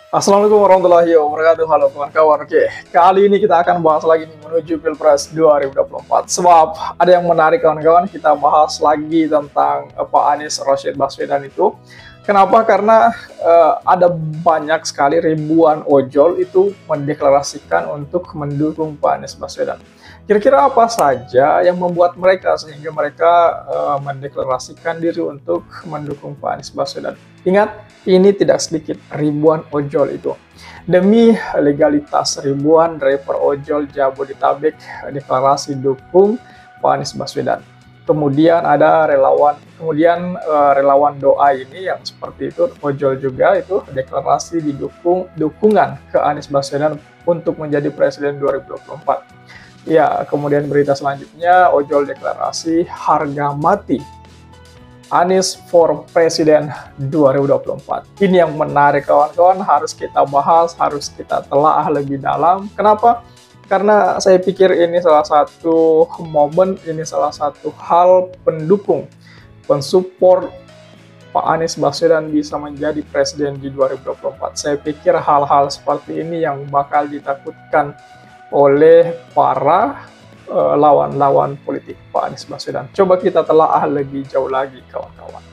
Assalamualaikum warahmatullahi wabarakatuh. Halo kawan-kawan. Oke, kali ini kita akan bahas lagi nih menuju Pilpres 2024. Sebab ada yang menarik kawan-kawan, kita bahas lagi tentang Pak Anies Rashid Baswedan itu. Kenapa? Karena ada banyak sekali ribuan ojol itu mendeklarasikan untuk mendukung Pak Anies Baswedan. Kira-kira apa saja yang membuat mereka sehingga mereka mendeklarasikan diri untuk mendukung Pak Anies Baswedan? Ingat, ini tidak sedikit, ribuan ojol itu. Demi legalitas, ribuan driver ojol Jabodetabek deklarasi dukung Pak Anies Baswedan. Kemudian ada relawan doa ini yang seperti itu, ojol juga itu deklarasi dukungan ke Anies Baswedan untuk menjadi presiden 2024. Ya, kemudian berita selanjutnya, ojol deklarasi harga mati Anies for Presiden 2024. Ini yang menarik kawan-kawan, harus kita bahas, harus kita telaah lebih dalam. Kenapa? Karena saya pikir ini salah satu momen, ini salah satu hal pendukung, pensupport Pak Anies Baswedan bisa menjadi presiden di 2024. Saya pikir hal-hal seperti ini yang bakal ditakutkan oleh para lawan-lawan politik Pak Anies Baswedan. Coba kita telaah lebih jauh lagi kawan-kawan.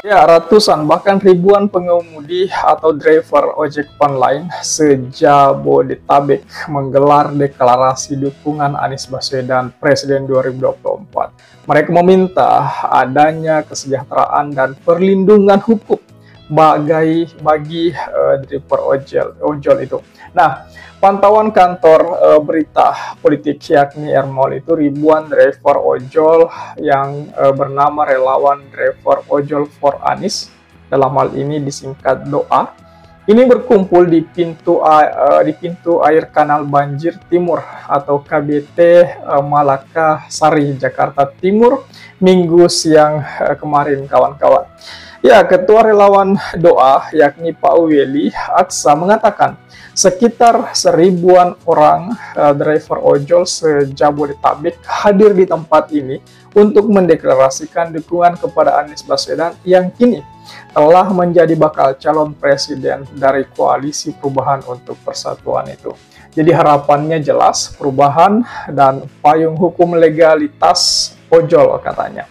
Ya, ratusan bahkan ribuan pengemudi atau driver ojek online se-Jabodetabek menggelar deklarasi dukungan Anies Baswedan Presiden 2024. Mereka meminta adanya kesejahteraan dan perlindungan hukum bagi driver ojol itu. Nah, pantauan kantor berita politik yakni Ermol itu, ribuan driver ojol yang bernama Relawan Driver Ojol for Anies, dalam hal ini disingkat DOA, ini berkumpul di pintu air Kanal Banjir Timur atau KBT Malaka Sari, Jakarta Timur, Minggu siang kemarin kawan-kawan. Ya, Ketua Relawan Doa yakni Pak Weli Aksa mengatakan sekitar 1000-an orang driver ojol se-Jabodetabek hadir di tempat ini untuk mendeklarasikan dukungan kepada Anies Baswedan yang kini telah menjadi bakal calon presiden dari Koalisi Perubahan untuk Persatuan itu. Jadi harapannya jelas, perubahan dan payung hukum legalitas ojol katanya.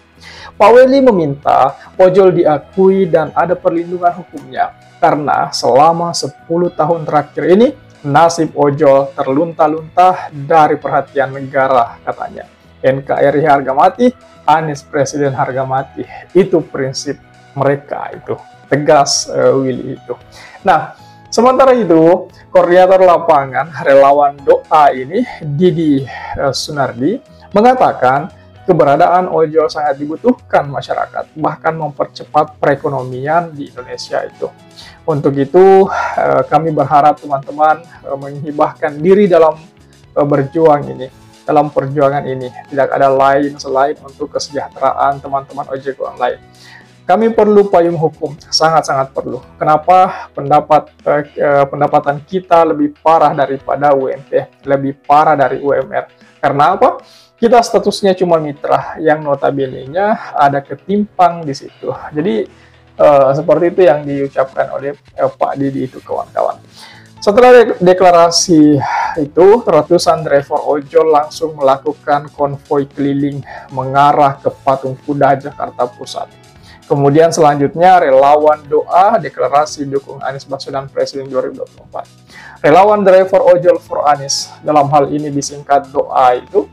Pak Weli meminta ojol diakui dan ada perlindungan hukumnya karena selama 10 tahun terakhir ini nasib ojol terlunta-lunta dari perhatian negara katanya. NKRI harga mati, Anies Presiden harga mati. Itu prinsip mereka itu. Tegas Willy itu. Nah, sementara itu koordinator lapangan relawan doa ini Didi Sunardi mengatakan keberadaan ojol sangat dibutuhkan masyarakat, bahkan mempercepat perekonomian di Indonesia itu. Untuk itu, kami berharap teman-teman menghibahkan diri dalam berjuang ini, dalam perjuangan ini. Tidak ada lain selain untuk kesejahteraan teman-teman ojek online. Kami perlu payung hukum, sangat-sangat perlu. Kenapa? Pendapatan kita lebih parah daripada UMP, lebih parah dari UMR. Karena apa? Kita statusnya cuma mitra, yang notabene-nya ada ketimpang di situ. Jadi seperti itu yang diucapkan oleh Pak Didi itu kawan-kawan. Setelah deklarasi itu, ratusan driver ojol langsung melakukan konvoi keliling mengarah ke Patung Kuda Jakarta Pusat. Kemudian selanjutnya relawan doa deklarasi dukung Anies Baswedan Presiden 2024. Relawan driver ojol for Anies, dalam hal ini disingkat doa itu,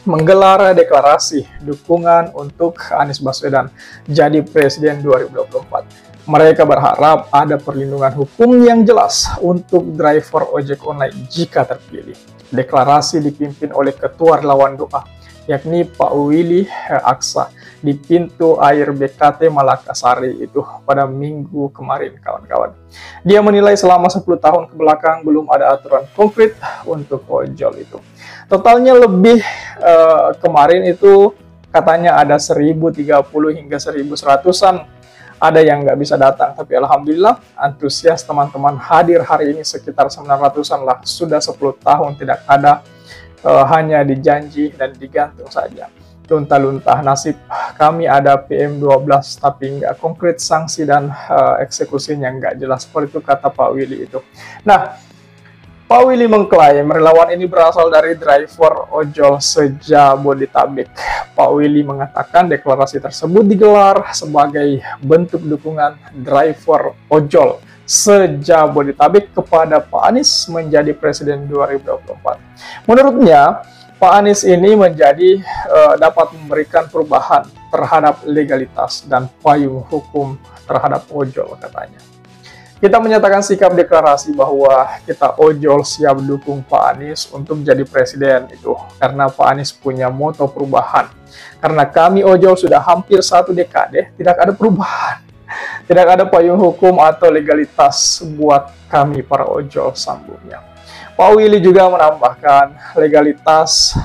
menggelar deklarasi dukungan untuk Anies Baswedan jadi Presiden 2024. Mereka berharap ada perlindungan hukum yang jelas untuk driver ojek online jika terpilih. Deklarasi dipimpin oleh Ketua Relawan Doa, yakni Pak Willy Aksa, di pintu air BKT Malakasari itu pada minggu kemarin kawan-kawan. Dia menilai selama 10 tahun ke belakang belum ada aturan konkret untuk ojol itu. Totalnya lebih kemarin itu katanya ada 1030 hingga 1100-an. Ada yang nggak bisa datang, tapi alhamdulillah antusias teman-teman hadir hari ini sekitar 900-an lah. Sudah 10 tahun tidak ada, hanya dijanji dan digantung saja. luntah-luntah. Nasib kami ada PM12 tapi nggak konkret, sanksi dan eksekusinya nggak jelas, seperti itu kata Pak Willy itu. Nah, Pak Willy mengklaim relawan ini berasal dari driver ojol se-Jabodetabek. Pak Willy mengatakan deklarasi tersebut digelar sebagai bentuk dukungan driver ojol se-Jabodetabek kepada Pak Anies menjadi Presiden 2024. Menurutnya, Pak Anies ini dapat memberikan perubahan terhadap legalitas dan payung hukum terhadap ojol, katanya. Kita menyatakan sikap deklarasi bahwa kita ojol siap dukung Pak Anies untuk jadi presiden itu karena Pak Anies punya moto perubahan. Karena kami ojol sudah hampir 1 dekade tidak ada perubahan, tidak ada payung hukum atau legalitas buat kami para ojol, sambungnya. Pak Willy juga menambahkan legalitas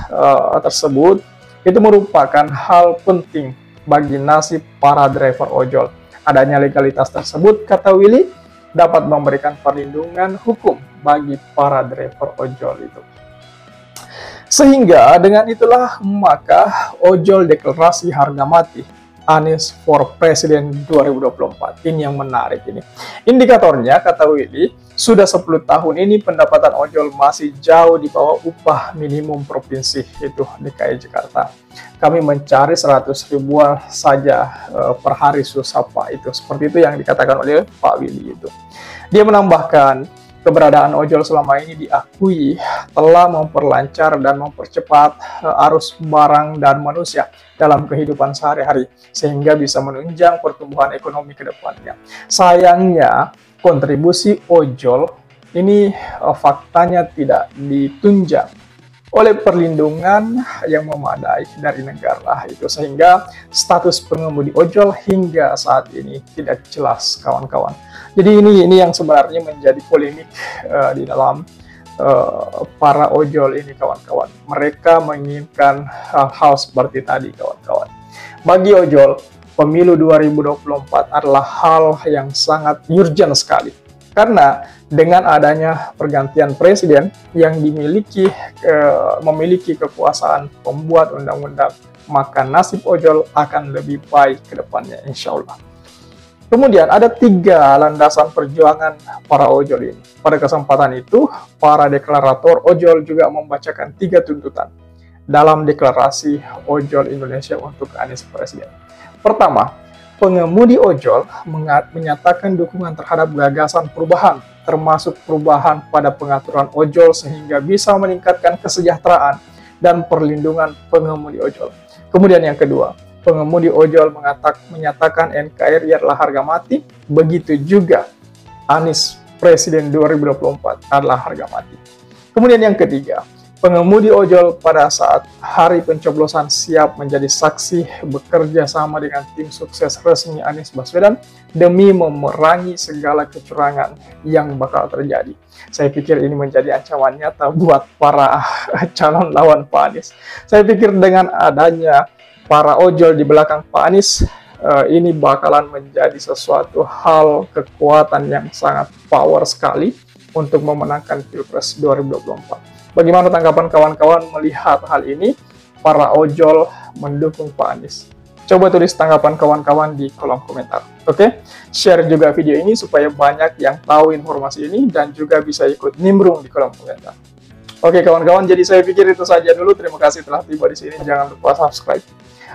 tersebut itu merupakan hal penting bagi nasib para driver ojol. Adanya legalitas tersebut, kata Willy, dapat memberikan perlindungan hukum bagi para driver ojol itu. Sehingga dengan itulah maka ojol deklarasi harga mati Anies for President 2024. Ini yang menarik ini. Indikatornya, kata Willy, sudah 10 tahun ini pendapatan ojol masih jauh di bawah upah minimum provinsi itu DKI Jakarta. Kami mencari 100 ribuan saja per hari susah Pak itu. Seperti itu yang dikatakan oleh Pak Willy itu. Dia menambahkan, keberadaan ojol selama ini diakui telah memperlancar dan mempercepat arus barang dan manusia dalam kehidupan sehari-hari, sehingga bisa menunjang pertumbuhan ekonomi ke depannya. Sayangnya, kontribusi ojol ini faktanya tidak ditunjang oleh perlindungan yang memadai dari negara itu, sehingga status pengemudi ojol hingga saat ini tidak jelas, kawan-kawan. Jadi ini yang sebenarnya menjadi polemik di dalam para ojol ini, kawan-kawan. Mereka menginginkan hal-hal seperti tadi, kawan-kawan. Bagi ojol, pemilu 2024 adalah hal yang sangat urgent sekali. Karena dengan adanya pergantian presiden yang memiliki kekuasaan pembuat undang-undang, maka nasib ojol akan lebih baik ke depannya, insya Allah. Kemudian ada 3 landasan perjuangan para ojol ini. Pada kesempatan itu, para deklarator ojol juga membacakan 3 tuntutan dalam deklarasi ojol Indonesia untuk Anies Presiden. Pertama, pengemudi ojol menyatakan dukungan terhadap gagasan perubahan, termasuk perubahan pada pengaturan ojol sehingga bisa meningkatkan kesejahteraan dan perlindungan pengemudi ojol. Kemudian yang kedua, pengemudi ojol menyatakan NKRI adalah harga mati, begitu juga Anies Presiden 2024 adalah harga mati. Kemudian yang ketiga, pengemudi ojol pada saat hari pencoblosan siap menjadi saksi bekerja sama dengan tim sukses resmi Anies Baswedan demi memerangi segala kecurangan yang bakal terjadi. Saya pikir ini menjadi ancaman nyata buat para calon lawan Pak Anies. Saya pikir dengan adanya para ojol di belakang Pak Anies, ini bakalan menjadi sesuatu hal kekuatan yang sangat power sekali untuk memenangkan Pilpres 2024. Bagaimana tanggapan kawan-kawan melihat hal ini? Para ojol mendukung Pak Anies. Coba tulis tanggapan kawan-kawan di kolom komentar. Oke? Share juga video ini supaya banyak yang tahu informasi ini dan juga bisa ikut nimbrung di kolom komentar. Oke kawan-kawan, jadi saya pikir itu saja dulu. Terima kasih telah tiba di sini. Jangan lupa subscribe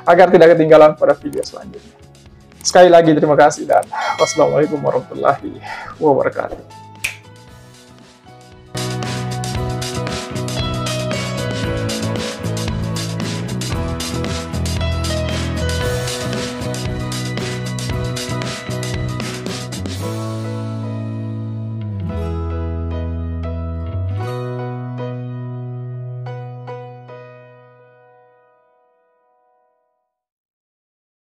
agar tidak ketinggalan pada video selanjutnya. Sekali lagi terima kasih dan wassalamualaikum warahmatullahi wabarakatuh.